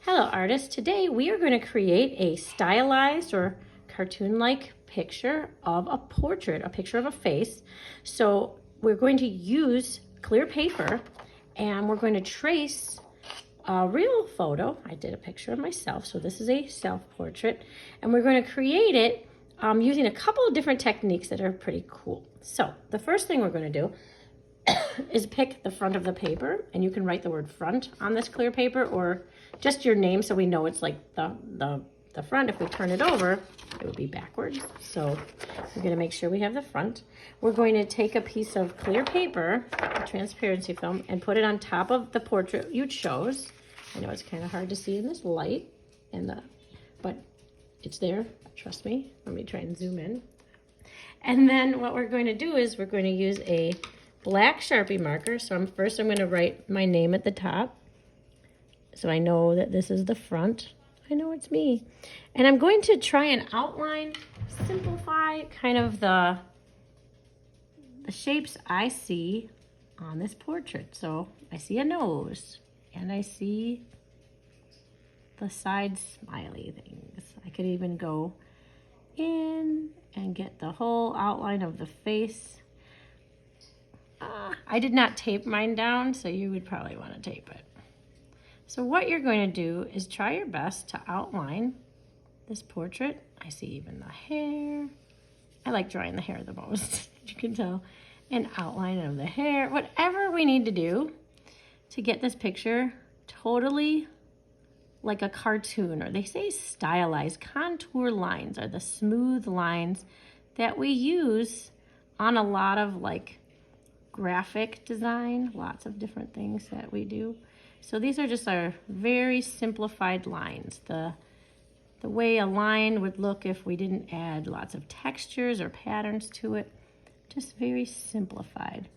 Hello artists, today we are going to create a stylized or cartoon-like picture of a portrait, a picture of a face. So we're going to use clear paper and we're going to trace a real photo. I did a picture of myself, so this is a self-portrait, and we're going to create it using a couple of different techniques that are pretty cool. So the first thing we're going to do is pick the front of the paper, and you can write the word front on this clear paper or just your name so we know it's like the front. If we turn it over, it would be backwards. So we're going to make sure we have the front. We're going to take a piece of clear paper, a transparency film, and put it on top of the portrait you chose. I know it's kind of hard to see in this light, but it's there, trust me. Let me try and zoom in. And then what we're going to do is we're going to use a black Sharpie marker. So first I'm going to write my name at the top, so I know that this is the front. I know it's me. And I'm going to try and outline, simplify kind of the shapes I see on this portrait. So I see a nose, and I see the side smiley things. I could even go in and get the whole outline of the face. I did not tape mine down, so you would probably want to tape it. So what you're going to do is try your best to outline this portrait. I see even the hair. I like drawing the hair the most, you can tell. An outline of the hair, whatever we need to do to get this picture totally like a cartoon, or they say stylized. Contour lines are the smooth lines that we use on a lot of like graphic design, lots of different things that we do. So these are just our very simplified lines. The way a line would look if we didn't add lots of textures or patterns to it. Just very simplified.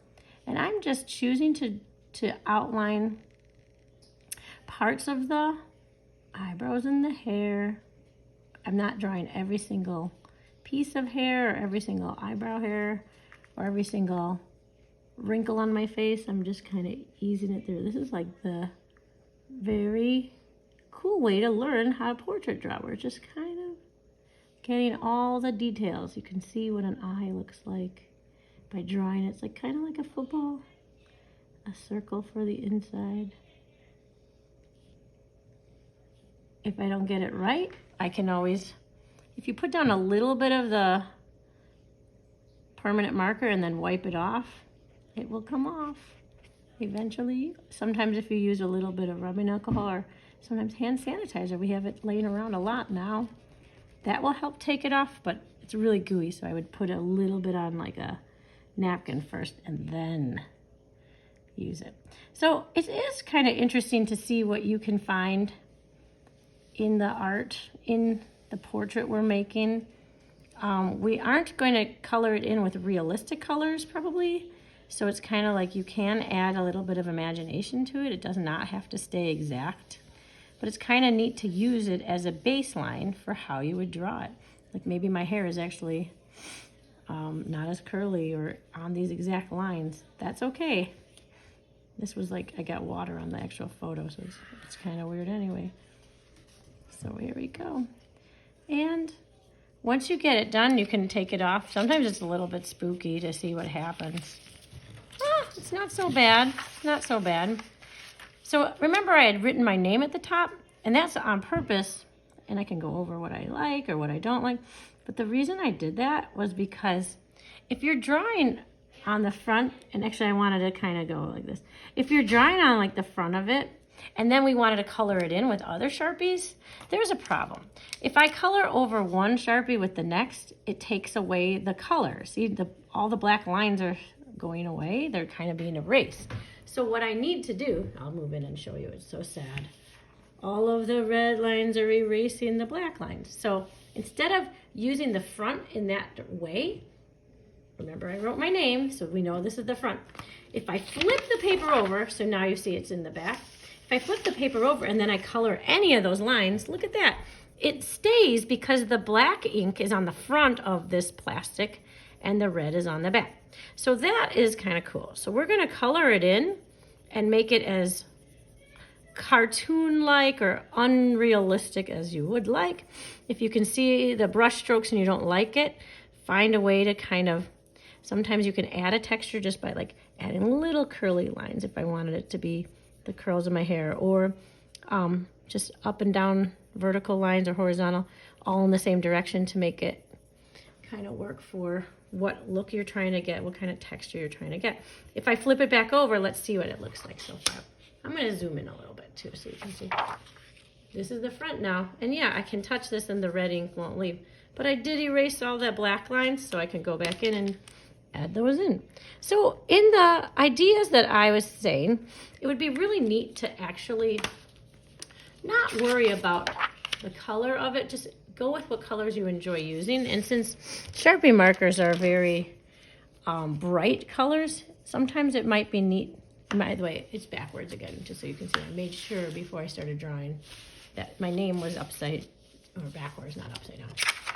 And I'm just choosing to outline parts of the eyebrows and the hair. I'm not drawing every single piece of hair or every single eyebrow hair or every single wrinkle on my face. I'm just kind of easing it through. This is like the very cool way to learn how to portrait draw. We're just kind of getting all the details. You can see what an eye looks like by drawing it. It's like kind of like a football, a circle for the inside. If I don't get it right, I can always, if you put down a little bit of the permanent marker and then wipe it off, it will come off eventually. Sometimes if you use a little bit of rubbing alcohol or sometimes hand sanitizer, we have it laying around a lot now, that will help take it off, but it's really gooey, so I would put a little bit on like a napkin first and then use it. So it is kind of interesting to see what you can find in the art, in the portrait we're making. We aren't going to color it in with realistic colors probably, so it's kind of like you can add a little bit of imagination to it. It does not have to stay exact, but it's kind of neat to use it as a baseline for how you would draw it. Like maybe my hair is actually not as curly or on these exact lines. That's okay. This was like, I got water on the actual photo, so it's kind of weird anyway. So here we go. And once you get it done, you can take it off. Sometimes it's a little bit spooky to see what happens. It's not so bad, not so bad. So remember I had written my name at the top, and that's on purpose, and I can go over what I like or what I don't like. But the reason I did that was because if you're drawing on the front, and actually I wanted to kind of go like this. If you're drawing on like the front of it, and then we wanted to color it in with other Sharpies, there's a problem. If I color over one Sharpie with the next, it takes away the color. See, all the black lines are going away. They're kind of being erased. So what I need to do, I'll move in and show you, it's so sad. All of the red lines are erasing the black lines. So instead of using the front in that way, remember I wrote my name, so we know this is the front. If I flip the paper over, so now you see it's in the back, if I flip the paper over and then I color any of those lines, look at that. It stays because the black ink is on the front of this plastic and the red is on the back. So that is kind of cool. So we're going to color it in and make it as cartoon-like or unrealistic as you would like. If you can see the brush strokes and you don't like it, find a way to kind of, sometimes you can add a texture just by like adding little curly lines if I wanted it to be the curls of my hair, or just up and down vertical lines or horizontal, all in the same direction to make it kind of work for what look you're trying to get, what kind of texture you're trying to get. If I flip it back over, let's see what it looks like so far. I'm going to zoom in a little bit too so you can see. This is the front now. And yeah, I can touch this and the red ink won't leave. But I did erase all that black lines so I can go back in and add those in. So in the ideas that I was saying, it would be really neat to actually not worry about the color of it, just go with what colors you enjoy using. And since Sharpie markers are very bright colors, sometimes it might be neat. By the way, it's backwards again, just so you can see. I made sure before I started drawing that my name was upside, or backwards, not upside down.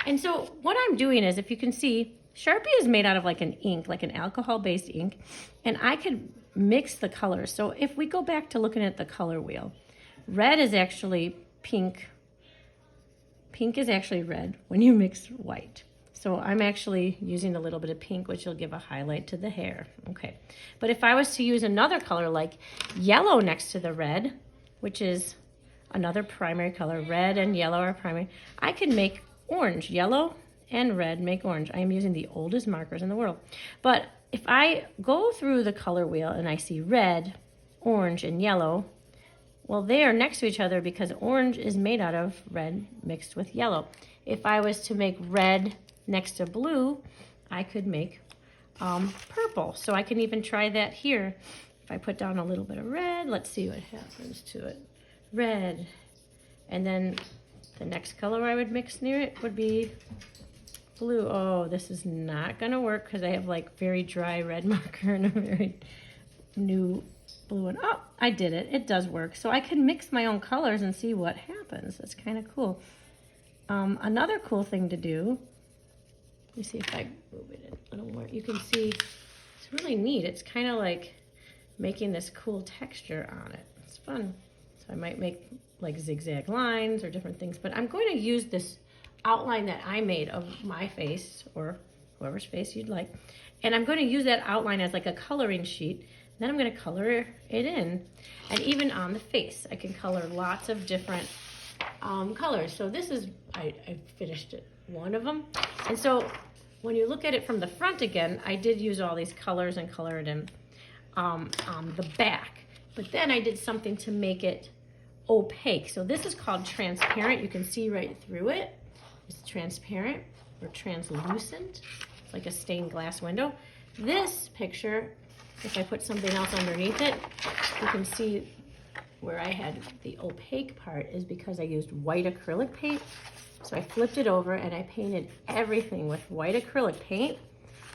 And so what I'm doing is, if you can see, Sharpie is made out of like an ink, like an alcohol-based ink, and I could mix the colors. So if we go back to looking at the color wheel, red is actually pink. Pink is actually red when you mix white. So I'm actually using a little bit of pink, which will give a highlight to the hair. Okay. But if I was to use another color like yellow next to the red, which is another primary color, red and yellow are primary, I could make orange. Yellow and red make orange. I am using the oldest markers in the world. But if I go through the color wheel and I see red, orange, and yellow, well, they are next to each other because orange is made out of red mixed with yellow. If I was to make red next to blue, I could make purple. So I can even try that here. If I put down a little bit of red, let's see what happens to it. Red. And then the next color I would mix near it would be blue. Oh, this is not gonna work because I have like very dry red marker and a very new blue one. Oh, I did it. It does work. So I can mix my own colors and see what happens. That's kind of cool. Another cool thing to do, let me see if I move it a little more. You can see it's really neat. It's kind of like making this cool texture on it. It's fun. So I might make like zigzag lines or different things, but I'm going to use this outline that I made of my face or whoever's face you'd like. And I'm going to use that outline as like a coloring sheet. Then I'm going to color it in. And even on the face, I can color lots of different colors. So this is, I finished it, one of them. And so when you look at it from the front again, I did use all these colors and colored in on the back. But then I did something to make it opaque. So this is called transparent. You can see right through it. It's transparent or translucent. It's like a stained glass window. This picture, if I put something else underneath it, you can see where I had the opaque part is because I used white acrylic paint. So I flipped it over and I painted everything with white acrylic paint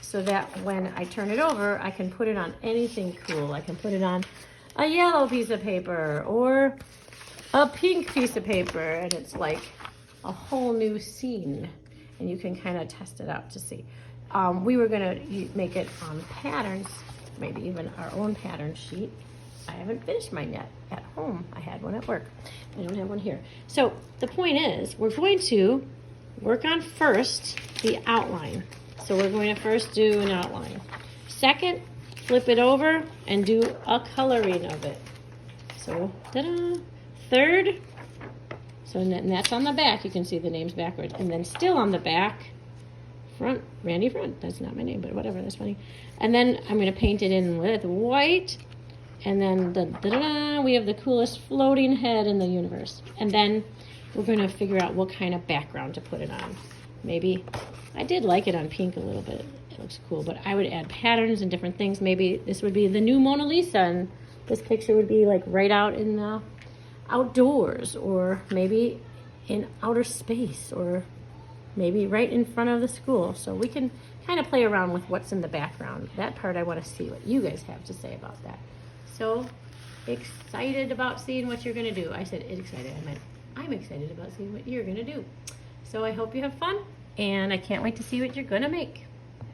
so that when I turn it over, I can put it on anything cool. I can put it on a yellow piece of paper or a pink piece of paper, and it's like a whole new scene, and you can kind of test it out to see. We were gonna make it on patterns, maybe even our own pattern sheet. I haven't finished mine yet at home. I had one at work. I don't have one here. So the point is, we're going to work on first the outline. So we're going to first do an outline. Second, flip it over and do a coloring of it. So, ta-da! Third, so and that's on the back. You can see the names backwards. And then still on the back, Front, Randy Front. That's not my name, but whatever, that's funny. And then I'm going to paint it in with white. And then we have the coolest floating head in the universe. And then we're going to figure out what kind of background to put it on. Maybe, I did like it on pink a little bit. It looks cool, but I would add patterns and different things. Maybe this would be the new Mona Lisa, and this picture would be like right out in the outdoors, or maybe in outer space, or maybe right in front of the school. So we can kind of play around with what's in the background. That part I want to see what you guys have to say about that. So excited about seeing what you're going to do. I said excited. I meant I'm excited about seeing what you're going to do. So I hope you have fun, and I can't wait to see what you're going to make.